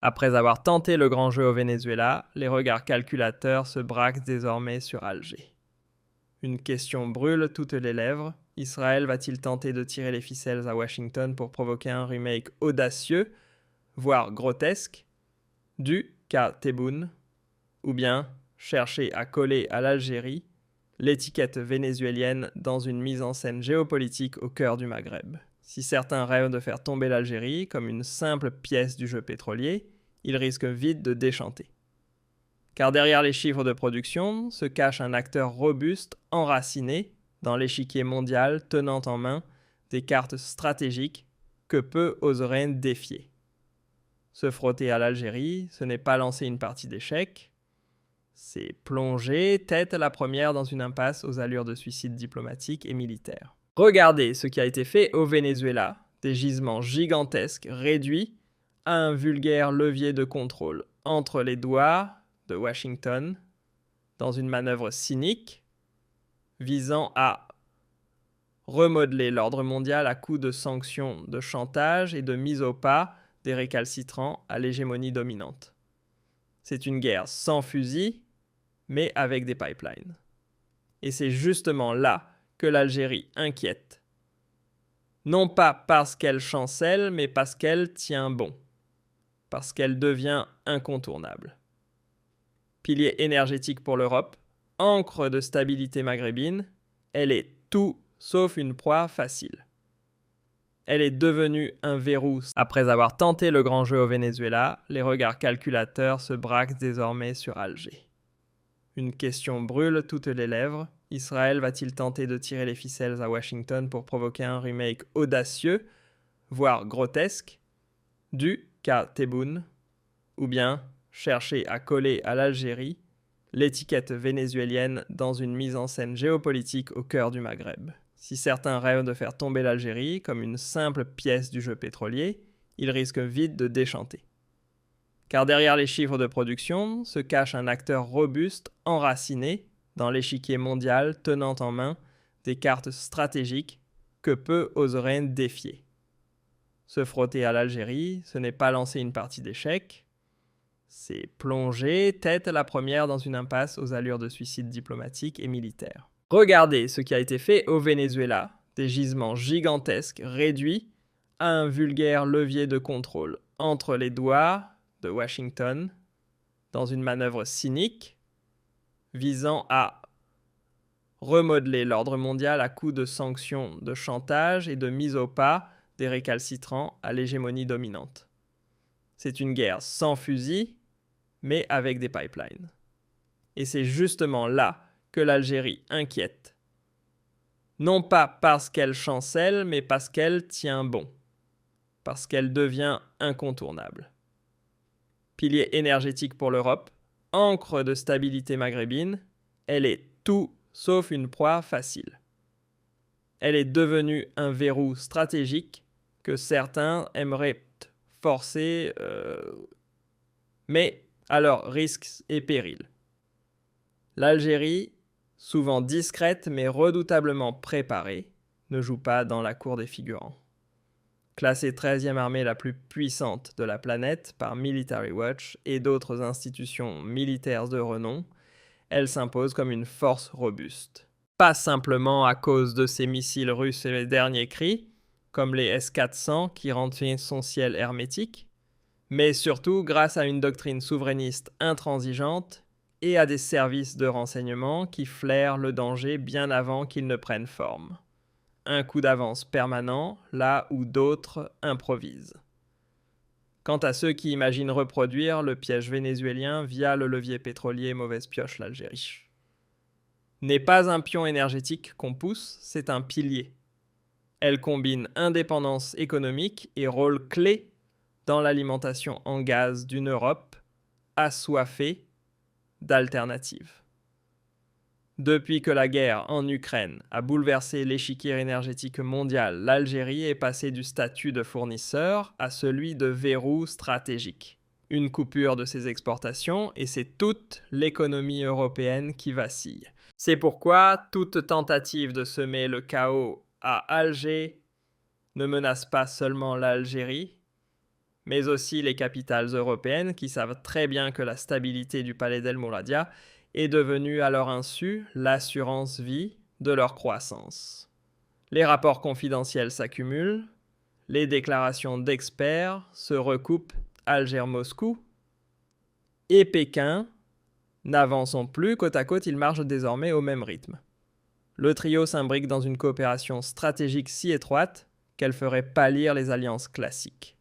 Après avoir tenté le grand jeu au Venezuela, les regards calculateurs se braquent désormais sur Alger. Une question brûle toutes les lèvres. Israël va-t-il tenter de tirer les ficelles à Washington pour provoquer un remake audacieux, voire grotesque, du cas Tebboune, ou bien chercher à coller à l'Algérie l'étiquette vénézuélienne dans une mise en scène géopolitique au cœur du Maghreb. Si certains rêvent de faire tomber l'Algérie comme une simple pièce du jeu pétrolier, ils risquent vite de déchanter. Car derrière les chiffres de production se cache un acteur robuste, enraciné dans l'échiquier mondial, tenant en main des cartes stratégiques que peu oseraient défier. Se frotter à l'Algérie, ce n'est pas lancer une partie d'échecs, c'est plonger tête la première dans une impasse aux allures de suicide diplomatique et militaire. Regardez ce qui a été fait au Venezuela, des gisements gigantesques réduits à un vulgaire levier de contrôle entre les doigts de Washington, dans une manœuvre cynique visant à remodeler l'ordre mondial à coups de sanctions, de chantage et de mise au pas des récalcitrants à l'hégémonie dominante. C'est une guerre sans fusil, mais avec des pipelines. Et c'est justement là que l'Algérie inquiète. Non pas parce qu'elle chancelle, mais parce qu'elle tient bon. Parce qu'elle devient incontournable. Pilier énergétique pour l'Europe, ancre de stabilité maghrébine, elle est tout sauf une proie facile. Elle est devenue un verrou. Après avoir tenté le grand jeu au Venezuela, les regards calculateurs se braquent désormais sur Alger. Une question brûle toutes les lèvres. Israël va-t-il tenter de tirer les ficelles à Washington pour provoquer un remake audacieux, voire grotesque, du cas Tebboune, ou bien chercher à coller à l'Algérie l'étiquette vénézuélienne dans une mise en scène géopolitique au cœur du Maghreb. Si certains rêvent de faire tomber l'Algérie comme une simple pièce du jeu pétrolier, ils risquent vite de déchanter. Car derrière les chiffres de production se cache un acteur robuste, enraciné dans l'échiquier mondial, tenant en main des cartes stratégiques que peu oseraient défier. Se frotter à l'Algérie, ce n'est pas lancer une partie d'échecs, c'est plonger tête la première dans une impasse aux allures de suicide diplomatique et militaire. Regardez ce qui a été fait au Venezuela, des gisements gigantesques réduits à un vulgaire levier de contrôle entre les doigts de Washington, dans une manœuvre cynique visant à remodeler l'ordre mondial à coups de sanctions, de chantage et de mise au pas des récalcitrants à l'hégémonie dominante. C'est une guerre sans fusil, mais avec des pipelines. Et c'est justement là que l'Algérie inquiète. Non pas parce qu'elle chancelle, mais parce qu'elle tient bon. Parce qu'elle devient incontournable. Pilier énergétique pour l'Europe, ancre de stabilité maghrébine, elle est tout sauf une proie facile. Elle est devenue un verrou stratégique que certains aimeraient forcer, mais à leurs risques et périls. L'Algérie, souvent discrète mais redoutablement préparée, ne joue pas dans la cour des figurants. Classée 13e armée la plus puissante de la planète par Military Watch et d'autres institutions militaires de renom, elle s'impose comme une force robuste. Pas simplement à cause de ses missiles russes et les derniers cris, comme les S-400 qui rendent son ciel hermétique, mais surtout grâce à une doctrine souverainiste intransigeante et à des services de renseignement qui flairent le danger bien avant qu'il ne prenne forme. Un coup d'avance permanent là où d'autres improvisent. Quant à ceux qui imaginent reproduire le piège vénézuélien via le levier pétrolier mauvaise pioche l'Algérie. N'est pas un pion énergétique qu'on pousse, c'est un pilier. Elle combine indépendance économique et rôle clé dans l'alimentation en gaz d'une Europe assoiffée d'alternatives. Depuis que la guerre en Ukraine a bouleversé l'échiquier énergétique mondial, l'Algérie est passée du statut de fournisseur à celui de verrou stratégique. Une coupure de ses exportations et c'est toute l'économie européenne qui vacille. C'est pourquoi toute tentative de semer le chaos à Alger ne menace pas seulement l'Algérie, mais aussi les capitales européennes qui savent très bien que la stabilité du palais d'El Mouradia est devenue à leur insu l'assurance vie de leur croissance. Les rapports confidentiels s'accumulent, les déclarations d'experts se recoupent Alger-Moscou, et Pékin, n'avançant plus côte à côte, ils marchent désormais au même rythme. Le trio s'imbrique dans une coopération stratégique si étroite qu'elle ferait pâlir les alliances classiques.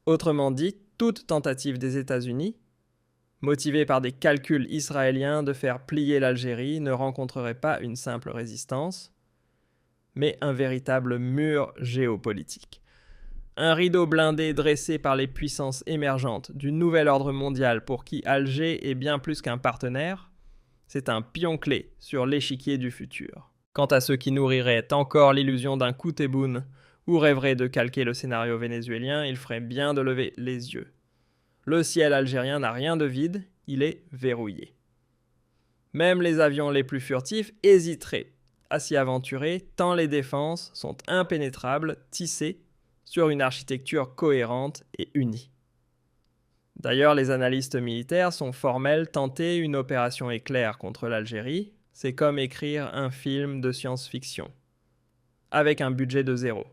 Autrement dit, toute tentative des États-Unis, motivée par des calculs israéliens de faire plier l'Algérie, ne rencontrerait pas une simple résistance, mais un véritable mur géopolitique. Un rideau blindé dressé par les puissances émergentes du nouvel ordre mondial pour qui Alger est bien plus qu'un partenaire, c'est un pion clé sur l'échiquier du futur. Quant à ceux qui nourriraient encore l'illusion d'un coup Tebboune ou rêveraient de calquer le scénario vénézuélien, il ferait bien de lever les yeux. Le ciel algérien n'a rien de vide, il est verrouillé. Même les avions les plus furtifs hésiteraient à s'y aventurer tant les défenses sont impénétrables, tissées sur une architecture cohérente et unie. D'ailleurs, les analystes militaires sont formels, tenter une opération éclair contre l'Algérie, c'est comme écrire un film de science-fiction, avec un budget de 0.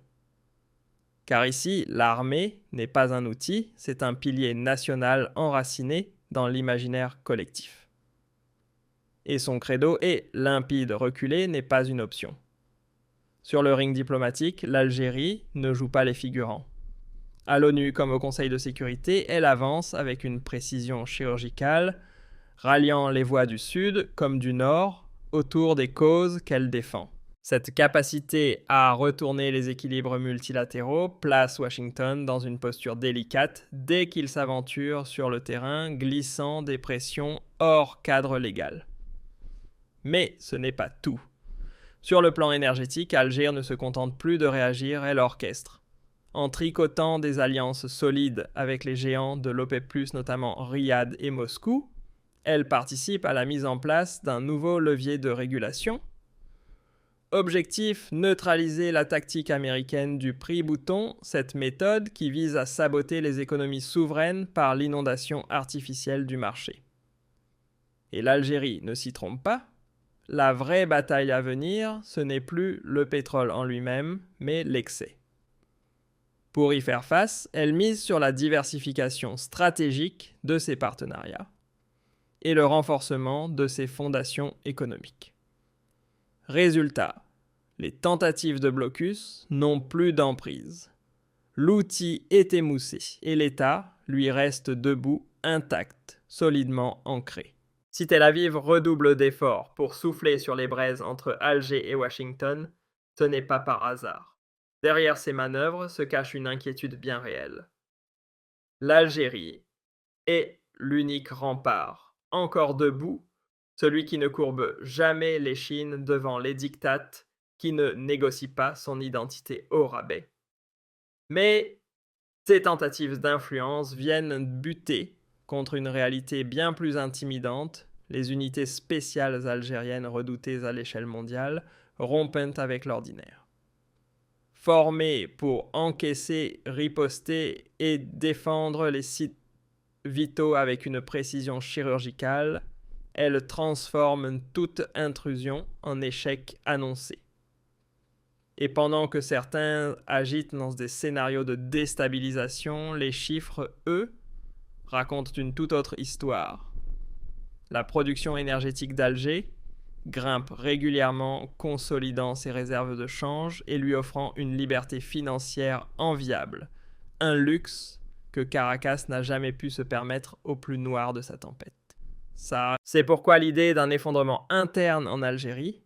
Car ici, l'armée n'est pas un outil, c'est un pilier national enraciné dans l'imaginaire collectif. Et son credo est limpide, reculer n'est pas une option. Sur le ring diplomatique, l'Algérie ne joue pas les figurants. À l'ONU comme au Conseil de sécurité, elle avance avec une précision chirurgicale, ralliant les voix du Sud comme du Nord autour des causes qu'elle défend. Cette capacité à retourner les équilibres multilatéraux place Washington dans une posture délicate dès qu'il s'aventure sur le terrain, glissant des pressions hors cadre légal. Mais ce n'est pas tout. Sur le plan énergétique, Alger ne se contente plus de réagir, elle orchestre. En tricotant des alliances solides avec les géants de l'OPEP+, notamment Riyad et Moscou, elle participe à la mise en place d'un nouveau levier de régulation. Objectif, neutraliser la tactique américaine du prix-bouton, cette méthode qui vise à saboter les économies souveraines par l'inondation artificielle du marché. Et l'Algérie ne s'y trompe pas. La vraie bataille à venir, ce n'est plus le pétrole en lui-même, mais l'excès. Pour y faire face, elle mise sur la diversification stratégique de ses partenariats et le renforcement de ses fondations économiques. Résultat, les tentatives de blocus n'ont plus d'emprise. L'outil est émoussé et l'État lui reste debout, intact, solidement ancré. Si Tel Aviv redouble d'efforts pour souffler sur les braises entre Alger et Washington, ce n'est pas par hasard. Derrière ces manœuvres se cache une inquiétude bien réelle. L'Algérie est l'unique rempart, encore debout, celui qui ne courbe jamais l'échine devant les diktats, qui ne négocie pas son identité au rabais. Mais ces tentatives d'influence viennent buter contre une réalité bien plus intimidante, les unités spéciales algériennes redoutées à l'échelle mondiale, rompent avec l'ordinaire. Formées pour encaisser, riposter et défendre les sites vitaux avec une précision chirurgicale, elles transforment toute intrusion en échec annoncé. Et pendant que certains agitent dans des scénarios de déstabilisation, les chiffres, eux, racontent une toute autre histoire. La production énergétique d'Alger grimpe régulièrement, consolidant ses réserves de change et lui offrant une liberté financière enviable, un luxe que Caracas n'a jamais pu se permettre au plus noir de sa tempête. Ça, c'est pourquoi l'idée d'un effondrement interne en Algérie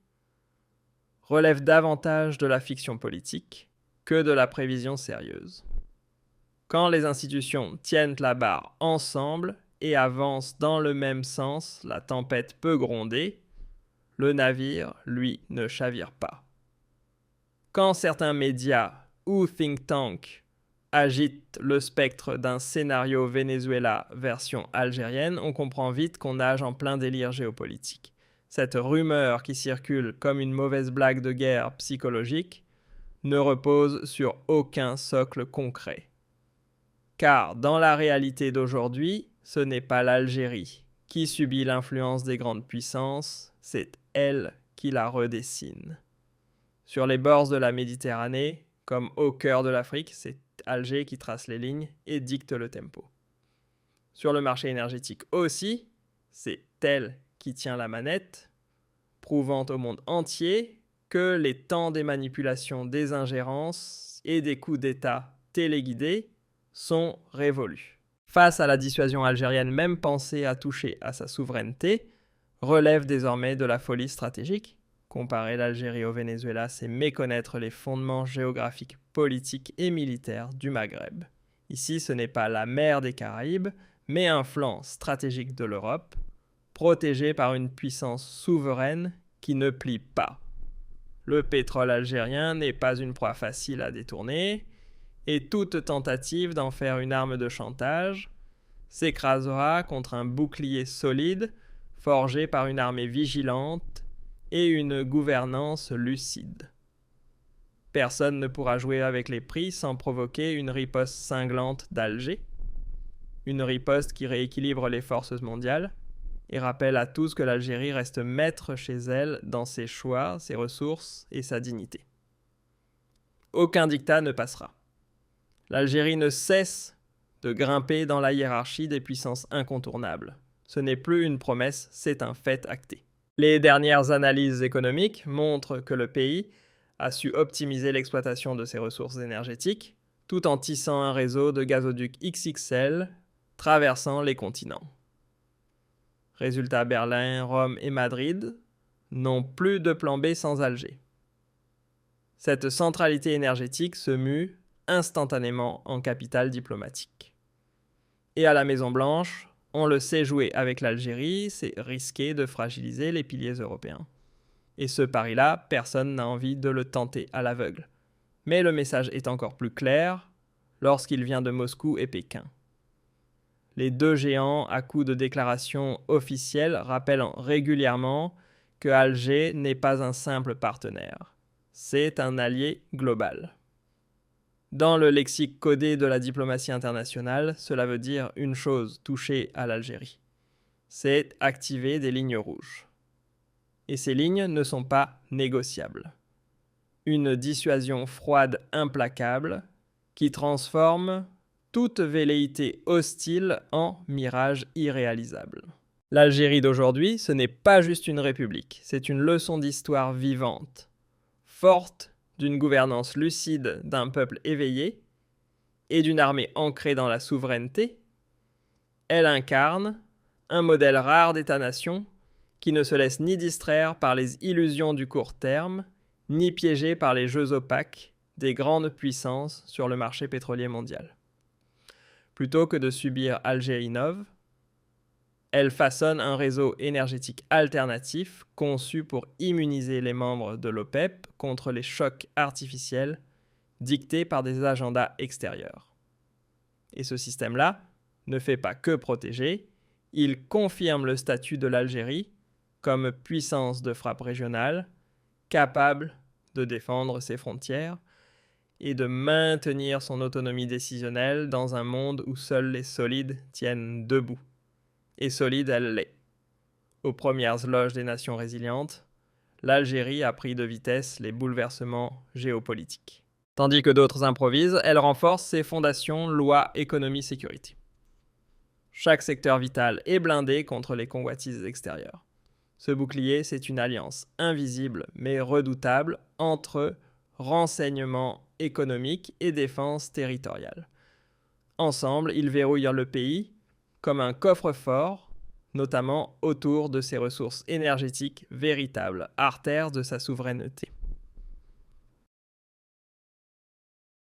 relève davantage de la fiction politique que de la prévision sérieuse. Quand les institutions tiennent la barre ensemble et avancent dans le même sens, la tempête peut gronder, le navire, lui, ne chavire pas. Quand certains médias ou think tanks agitent le spectre d'un scénario Venezuela version algérienne, on comprend vite qu'on nage en plein délire géopolitique. Cette rumeur qui circule comme une mauvaise blague de guerre psychologique ne repose sur aucun socle concret. car dans la réalité d'aujourd'hui, ce n'est pas l'Algérie qui subit l'influence des grandes puissances, c'est elle qui la redessine. Sur les bords de la Méditerranée, comme au cœur de l'Afrique, c'est Alger qui trace les lignes et dicte le tempo. Sur le marché énergétique aussi, c'est elle qui tient la manette, prouvant au monde entier que les temps des manipulations, des ingérences et des coups d'État téléguidés sont révolus. Face à la dissuasion algérienne, même penser à toucher à sa souveraineté relève désormais de la folie stratégique. Comparer l'Algérie au Venezuela, c'est méconnaître les fondements géographiques, politiques et militaires du Maghreb. Ici, ce n'est pas la mer des Caraïbes, mais un flanc stratégique de l'Europe, protégé par une puissance souveraine qui ne plie pas. Le pétrole algérien n'est pas une proie facile à détourner, et toute tentative d'en faire une arme de chantage s'écrasera contre un bouclier solide forgé par une armée vigilante et une gouvernance lucide. Personne ne pourra jouer avec les prix sans provoquer une riposte cinglante d'Alger, une riposte qui rééquilibre les forces mondiales et rappelle à tous que l'Algérie reste maître chez elle dans ses choix, ses ressources et sa dignité. Aucun diktat ne passera. L'Algérie ne cesse de grimper dans la hiérarchie des puissances incontournables. Ce n'est plus une promesse, c'est un fait acté. Les dernières analyses économiques montrent que le pays a su optimiser l'exploitation de ses ressources énergétiques tout en tissant un réseau de gazoducs XXL traversant les continents. Résultat, Berlin, Rome et Madrid n'ont plus de plan B sans Alger. Cette centralité énergétique se mue instantanément en capital diplomatique. Et à la Maison-Blanche, on le sait jouer avec l'Algérie, c'est risqué de fragiliser les piliers européens. Et ce pari-là, personne n'a envie de le tenter à l'aveugle. Mais le message est encore plus clair lorsqu'il vient de Moscou et Pékin. Les deux géants, à coups de déclarations officielles, rappellent régulièrement que Alger n'est pas un simple partenaire. C'est un allié global. Dans le lexique codé de la diplomatie internationale, cela veut dire une chose toucher à l'Algérie. C'est activer des lignes rouges. Et ces lignes ne sont pas négociables. Une dissuasion froide implacable qui transforme toute velléité hostile en mirage irréalisable. L'Algérie d'aujourd'hui, ce n'est pas juste une république, c'est une leçon d'histoire vivante, forte d'une gouvernance lucide d'un peuple éveillé et d'une armée ancrée dans la souveraineté. Elle incarne un modèle rare d'État-nation qui ne se laisse ni distraire par les illusions du court terme, ni piégé par les jeux opaques des grandes puissances sur le marché pétrolier mondial. Plutôt que de subir Alger innove, elle façonne un réseau énergétique alternatif conçu pour immuniser les membres de l'OPEP contre les chocs artificiels dictés par des agendas extérieurs. Et ce système-là ne fait pas que protéger, il confirme le statut de l'Algérie comme puissance de frappe régionale, capable de défendre ses frontières et de maintenir son autonomie décisionnelle dans un monde où seuls les solides tiennent debout. Et solide, elle l'est. Aux premières loges des nations résilientes, l'Algérie a pris de vitesse les bouleversements géopolitiques. Tandis que d'autres improvisent, elle renforce ses fondations loi, économie, sécurité. Chaque secteur vital est blindé contre les convoitises extérieures. Ce bouclier, c'est une alliance invisible mais redoutable entre renseignement économique et défense territoriale. Ensemble, ils verrouillent le pays comme un coffre-fort, notamment autour de ses ressources énergétiques véritables, artères de sa souveraineté.